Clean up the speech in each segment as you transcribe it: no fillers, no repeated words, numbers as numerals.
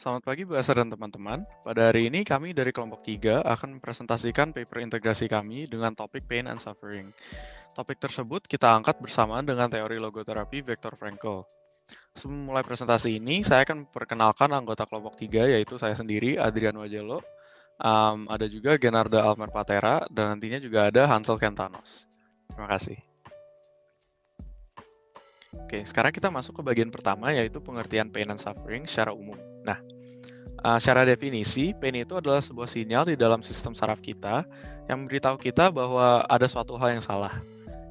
Selamat pagi Bu Esa dan teman-teman. Pada hari ini kami dari kelompok 3 akan mempresentasikan paper integrasi kami dengan topik pain and suffering. Topik tersebut kita angkat bersamaan dengan teori logoterapi Viktor Frankl. Sebelum mulai presentasi ini, saya akan memperkenalkan anggota kelompok 3 yaitu saya sendiri, Adrian Wajelo, ada juga Genarda Almerpatera, dan nantinya juga ada Hansel Kentanos. Terima kasih. Oke, sekarang kita masuk ke bagian pertama yaitu pengertian pain and suffering secara umum. Nah, secara definisi, pain itu adalah sebuah sinyal di dalam sistem saraf kita yang memberitahu kita bahwa ada suatu hal yang salah.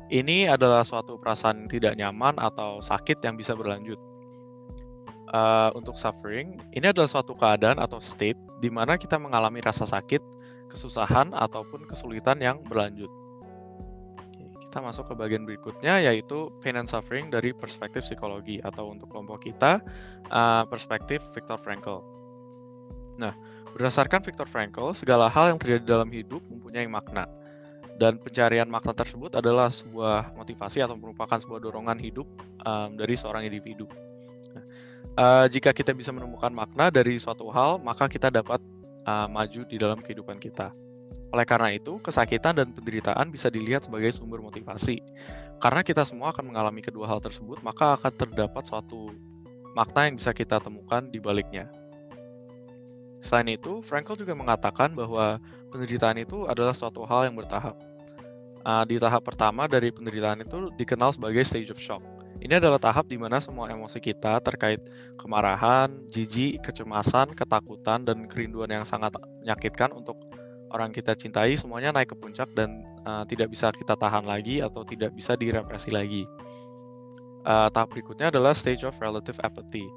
Ini adalah suatu perasaan tidak nyaman atau sakit yang bisa berlanjut. Untuk suffering, ini adalah suatu keadaan atau state di mana kita mengalami rasa sakit, kesusahan, ataupun kesulitan yang berlanjut. Kita masuk ke bagian berikutnya yaitu pain and suffering dari perspektif psikologi atau untuk kelompok kita, perspektif Viktor Frankl. Nah, berdasarkan Viktor Frankl, segala hal yang terjadi dalam hidup mempunyai makna. Dan pencarian makna tersebut adalah sebuah motivasi atau merupakan sebuah dorongan hidup dari seorang individu. Jika kita bisa menemukan makna dari suatu hal, maka kita dapat maju di dalam kehidupan kita. Oleh karena itu, kesakitan dan penderitaan bisa dilihat sebagai sumber motivasi. Karena kita semua akan mengalami kedua hal tersebut, maka akan terdapat suatu makna yang bisa kita temukan di baliknya. Selain itu, Frankl juga mengatakan bahwa penderitaan itu adalah suatu hal yang bertahap. Di tahap pertama dari penderitaan itu dikenal sebagai stage of shock. Ini adalah tahap di mana semua emosi kita terkait kemarahan, jijik, kecemasan, ketakutan, dan kerinduan yang sangat menyakitkan untuk orang kita cintai semuanya naik ke puncak dan tidak bisa kita tahan lagi atau tidak bisa direpresi lagi. Tahap berikutnya adalah stage of relative apathy.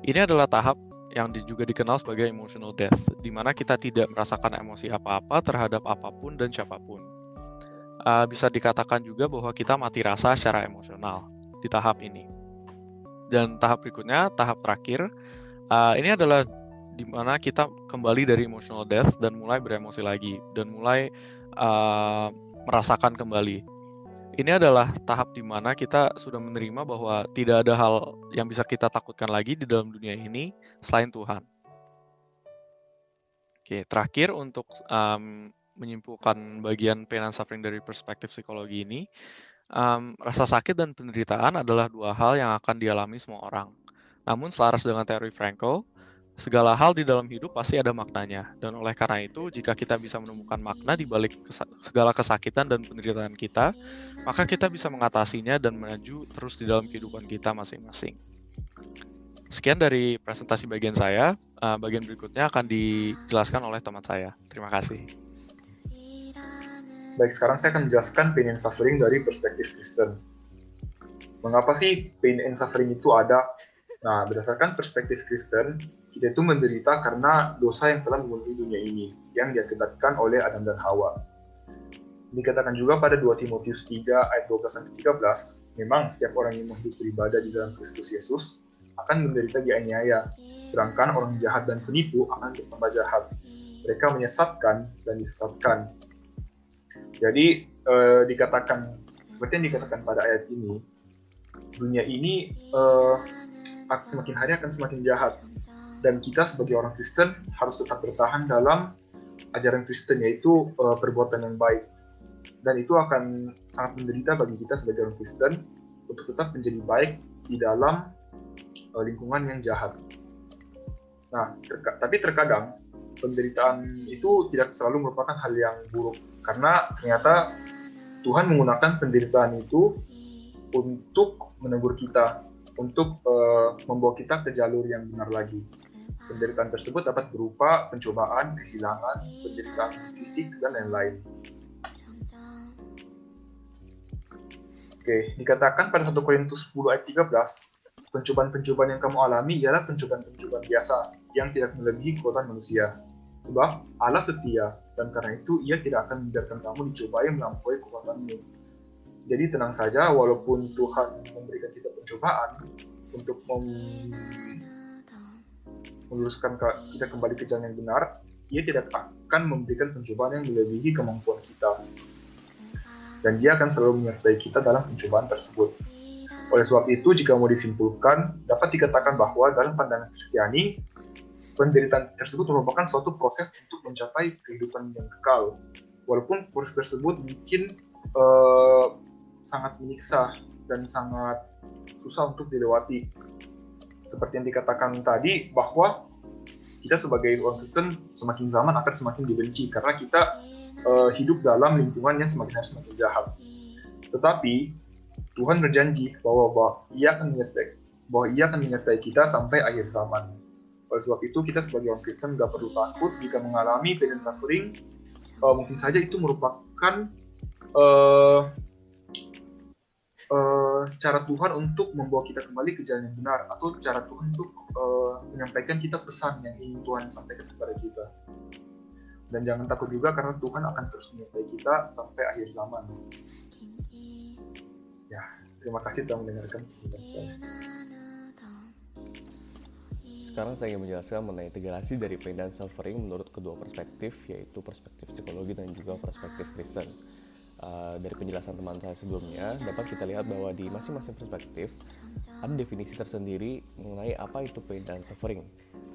Ini adalah tahap yang juga dikenal sebagai emotional death, di mana kita tidak merasakan emosi apa-apa terhadap apapun dan siapapun. Bisa dikatakan juga bahwa kita mati rasa secara emosional di tahap ini. Dan tahap berikutnya, tahap terakhir, ini adalah di mana kita kembali dari emotional death dan mulai beremosi lagi, dan mulai merasakan kembali. Ini adalah tahap di mana kita sudah menerima bahwa tidak ada hal yang bisa kita takutkan lagi di dalam dunia ini selain Tuhan. Oke, terakhir untuk menyimpulkan bagian pain and suffering dari perspektif psikologi ini, rasa sakit dan penderitaan adalah dua hal yang akan dialami semua orang. Namun selaras dengan teori Frankl, segala hal di dalam hidup pasti ada maknanya, dan oleh karena itu, jika kita bisa menemukan makna di balik segala kesakitan dan penderitaan kita, maka kita bisa mengatasinya dan maju terus di dalam kehidupan kita masing-masing. Sekian dari presentasi bagian saya, bagian berikutnya akan dijelaskan oleh teman saya. Terima kasih. Baik, sekarang saya akan menjelaskan pain and suffering dari perspektif Kristen. Mengapa sih pain and suffering itu ada? Nah, berdasarkan perspektif Kristen, kita itu menderita karena dosa yang telah memenuhi dunia ini, yang diakibatkan oleh Adam dan Hawa. Dikatakan juga pada 2 Timotius 3 ayat 12-13, memang setiap orang yang hidup beribadah di dalam Kristus Yesus akan menderita dianiaya, sedangkan orang jahat dan penipu akan bertambah jahat. Mereka menyesatkan dan disesatkan. Jadi dikatakan seperti yang dikatakan pada ayat ini, dunia ini semakin hari akan semakin jahat, dan kita sebagai orang Kristen harus tetap bertahan dalam ajaran Kristen, yaitu perbuatan yang baik, dan itu akan sangat menderita bagi kita sebagai orang Kristen untuk tetap menjadi baik di dalam lingkungan yang jahat. Nah, tapi terkadang penderitaan itu tidak selalu merupakan hal yang buruk, karena ternyata Tuhan menggunakan penderitaan itu untuk menegur kita, untuk membawa kita ke jalur yang benar lagi. Penderitaan tersebut dapat berupa pencobaan, kehilangan, penderitaan fisik, dan lain-lain. Oke, dikatakan pada 1 Korintus 10 ayat 13, pencobaan-pencobaan yang kamu alami ialah pencobaan-pencobaan biasa yang tidak melebihi kekuatan manusia. Sebab Allah setia, dan karena itu Ia tidak akan membiarkan kamu dicobai melampaui kekuatanmu. Jadi tenang saja, walaupun Tuhan memberikan kita pencobaan untuk meluruskan kita kembali ke jalan yang benar, Ia tidak akan memberikan pencobaan yang melebihi kemampuan kita. Dan Dia akan selalu menyertai kita dalam pencobaan tersebut. Oleh sebab itu, jika mau disimpulkan, dapat dikatakan bahwa dalam pandangan Kristiani, penderitaan tersebut merupakan suatu proses untuk mencapai kehidupan yang kekal. Walaupun proses tersebut mungkin sangat menyiksa dan sangat susah untuk dilewati. Seperti yang dikatakan tadi, bahwa kita sebagai orang Kristen semakin zaman akan semakin dibenci karena kita hidup dalam lingkungan yang semakin hari semakin jahat. Tetapi Tuhan berjanji bahwa Ia akan menyertai kita sampai akhir zaman. Oleh sebab itu, kita sebagai orang Kristen nggak perlu takut jika mengalami pain and suffering. Mungkin saja itu merupakan cara Tuhan untuk membawa kita kembali ke jalan yang benar, atau cara Tuhan untuk menyampaikan kita pesan yang ingin Tuhan sampaikan kepada kita. Dan jangan takut juga karena Tuhan akan terus menyertai kita sampai akhir zaman. Ya, terima kasih telah mendengarkan. Sekarang saya ingin menjelaskan mengenai integrasi dari pain dan suffering menurut kedua perspektif, yaitu perspektif psikologi dan juga perspektif Kristen. Dari penjelasan teman saya sebelumnya, dapat kita lihat bahwa di masing-masing perspektif ada definisi tersendiri mengenai apa itu pain dan suffering.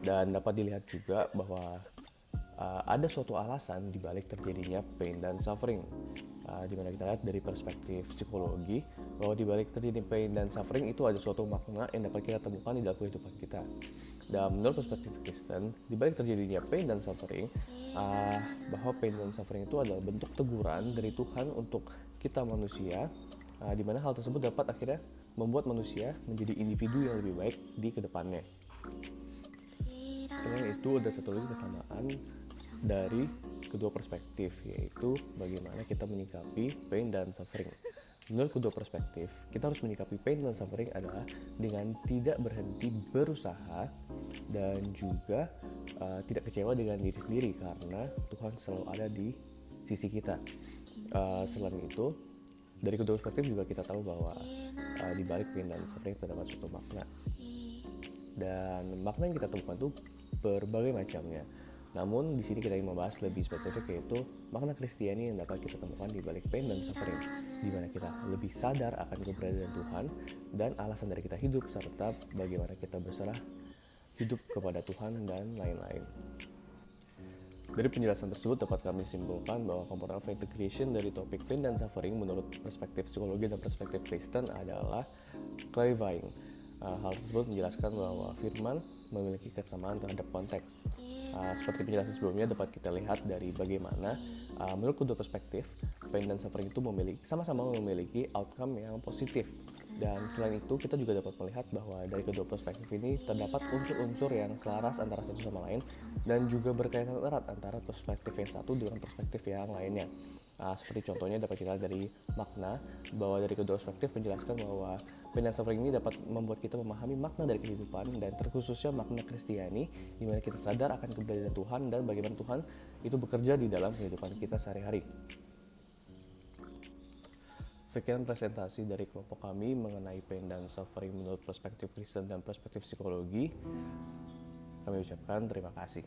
Dan dapat dilihat juga bahwa ada suatu alasan di balik terjadinya pain dan suffering. Di mana kita lihat dari perspektif psikologi bahwa di balik terjadi pain dan suffering itu ada suatu makna yang dapat kita temukan di dalam kehidupan kita. Dan menurut perspektif Kristen, di balik terjadinya pain dan suffering, bahwa pain dan suffering itu adalah bentuk teguran dari Tuhan untuk kita manusia, di mana hal tersebut dapat akhirnya membuat manusia menjadi individu yang lebih baik di kedepannya. Selain itu, ada satu lagi kesamaan dari kedua perspektif, yaitu bagaimana kita menyikapi pain dan suffering. Menurut kedua perspektif, kita harus menyikapi pain dan suffering adalah dengan tidak berhenti berusaha dan juga tidak kecewa dengan diri sendiri karena Tuhan selalu ada di sisi kita. Selain itu, dari kedua perspektif juga kita tahu bahwa di balik pain dan suffering terdapat suatu makna. Dan makna yang kita temukan itu berbagai macamnya. Namun di sini kita ingin membahas lebih spesifik, yaitu makna Kristiani yang dapat kita temukan di balik pain dan suffering, di mana kita lebih sadar akan keberadaan Tuhan dan alasan dari kita hidup, serta bagaimana kita berserah hidup kepada Tuhan dan lain-lain. Dari penjelasan tersebut dapat kami simpulkan bahwa component of integration dari topik pain dan suffering menurut perspektif psikologi dan perspektif Kristen adalah clarifying. Hal tersebut menjelaskan bahwa firman memiliki kesamaan terhadap konteks. Seperti penjelasan sebelumnya dapat kita lihat dari bagaimana menurut kedua perspektif pain dan suffering itu sama-sama memiliki outcome yang positif. Dan selain itu kita juga dapat melihat bahwa dari kedua perspektif ini terdapat unsur-unsur yang selaras antara satu sama lain dan juga berkaitan erat antara perspektif yang satu dengan perspektif yang lainnya. Seperti contohnya dapat kita lihat dari makna, bahwa dari kedua perspektif menjelaskan bahwa pain dan suffering ini dapat membuat kita memahami makna dari kehidupan dan terkhususnya makna Kristiani, di mana kita sadar akan keberadaan Tuhan dan bagaimana Tuhan itu bekerja di dalam kehidupan kita sehari-hari. Sekian presentasi dari kelompok kami mengenai pain dan suffering menurut perspektif Kristen dan perspektif psikologi. Kami ucapkan terima kasih.